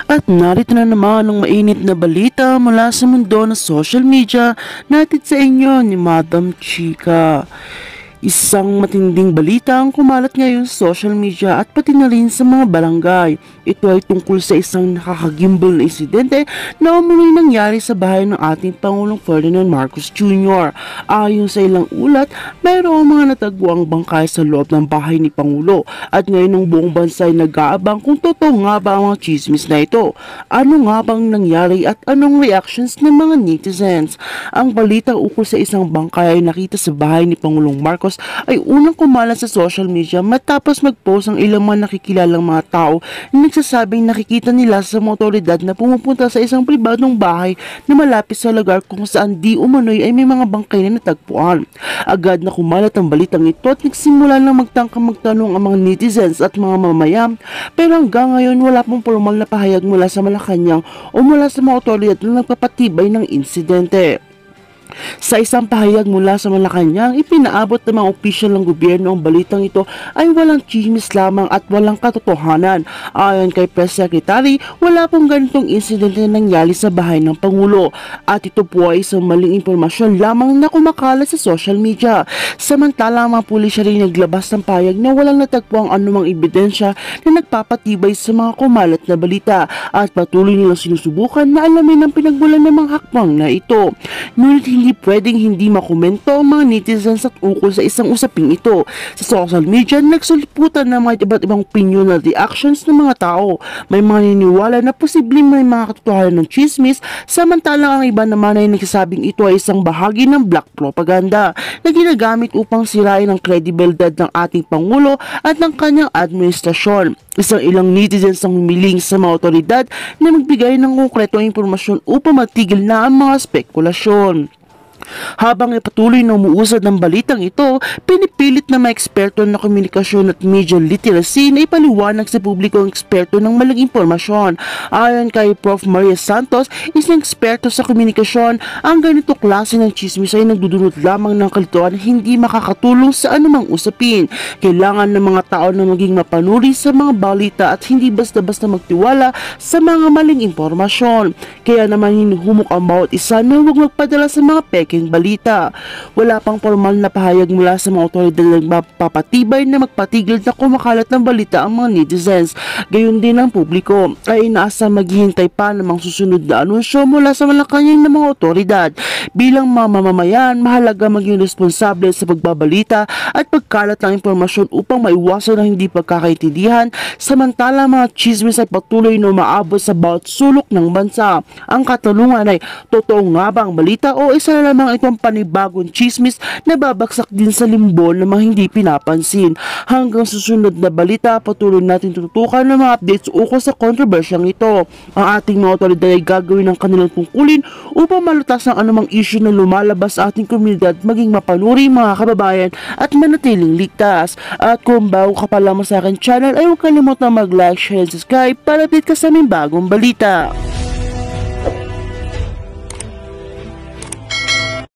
At narito na naman ang mainit na balita mula sa mundo ng social media natin sa inyo ni Madam Chika. Isang matinding balita ang kumalat ngayon sa social media at pati na rin sa mga barangay. Ito ay tungkol sa isang nakakagimbal na insidente na umuwi nangyari sa bahay ng ating Pangulong Ferdinand Marcos Jr. Ayon sa ilang ulat, mayroong mga natagpuang bangkay sa loob ng bahay ni Pangulo at ngayon ang buong bansa ay nag-aabang kung totoo nga ba ang mga chismis na ito. Ano nga bang nangyari at anong reactions ng mga netizens? Ang balita ukol sa isang bangkay ay nakita sa bahay ni Pangulong Marcos ay unang kumalat sa social media matapos mag-post ang ilang mga nakikilalang mga tao na nagsasabing nakikita nila sa mga otoridad na pumupunta sa isang pribadong bahay na malapit sa lugar kung saan di umano'y ay may mga bangkay na natagpuan. Agad na kumalat ang balitang ito at nagsimula na magtanong ang mga netizens at mga mamamayan, pero hanggang ngayon wala pong formal na pahayag mula sa Malacanang o mula sa mga otoridad na nagpapatibay ng insidente. Sa isang pahayag mula sa Malacanang, ipinaabot ng mga opisyal ng gobyerno ang balitang ito ay walang chismis lamang at walang katotohanan. Ayon kay Press Secretary, wala pong ganitong insidente na nangyari sa bahay ng Pangulo at ito po ay isang maling impormasyon lamang na kumakalat sa social media. Samantala, ang mga pulisya rin naglabas ng pahayag na walang natagpuang anumang ebidensya na nagpapatibay sa mga kumalat na balita at patuloy nilang sinusubukan na alamin ang pinagmulan ng mga hakbang na ito. Ngunit hindi pwedeng hindi makomento ang mga netizens at ukol sa isang usaping ito. Sa social media, nagsuliputan ng mga iba't ibang opinion at reactions ng mga tao. May mga niniwala na posibleng may mga katotohanan ng chismis, samantalang ang iba naman ay nagsasabing ito ay isang bahagi ng black propaganda na ginagamit upang sirain ang kredibilidad ng ating Pangulo at ng kanyang administrasyon. Isang ilang netizens ang humiling sa mga otoridad na magbigay ng konkretong impormasyon upang matigil na ang mga spekulasyon. Habang patuloy na umuusad ng balitang ito, pinipilit na mga eksperto na komunikasyon at media literacy na ipaliwanag sa publiko ang eksperto ng maling impormasyon. Ayon kay Prof. Maria Santos, isang eksperto sa komunikasyon, ang ganito klase ng chismis ay nagdudulot lamang ng kalituan na hindi makakatulong sa anumang usapin. Kailangan ng mga tao na maging mapanuri sa mga balita at hindi basta-basta magtiwala sa mga maling impormasyon. Kaya naman hinuhumok ang bawat isa na huwag magpadala sa mga peking balita. Wala pang formal na pahayag mula sa mga otoridad na magpapatibay na magpatigil na kumakalat ng balita ang mga netizens. Gayon din ang publiko ay inaasa maghihintay pa ng mga susunod na anunsyo mula sa Malacanang ng mga otoridad. Bilang mga mamamayan, mahalaga maging responsable sa pagbabalita at pagkalat ng impormasyon upang maiwasan ang hindi pagkakaintindihan, samantala mga chismis ay patuloy na umaabot sa bawat sulok ng bansa. Ang katanungan ay, totoo nga ba ang balita o isa na lamang itong panibagong chismis na babagsak din sa limbo ng mga hindi pinapansin? Hanggang susunod na balita, patuloy natin tututukan ng mga updates ukol sa kontrobersyang ito. Ang ating mga otoridad ay gagawin ang kanilang tungkulin upang malutas ang anumang issue na lumalabas sa ating komunidad, maging mapanuri mga kababayan at manatiling ligtas. At kung bago ka pa lamang sa aking channel ay huwag kalimutang mag-like, share, and subscribe para update ka sa aming bagong balita.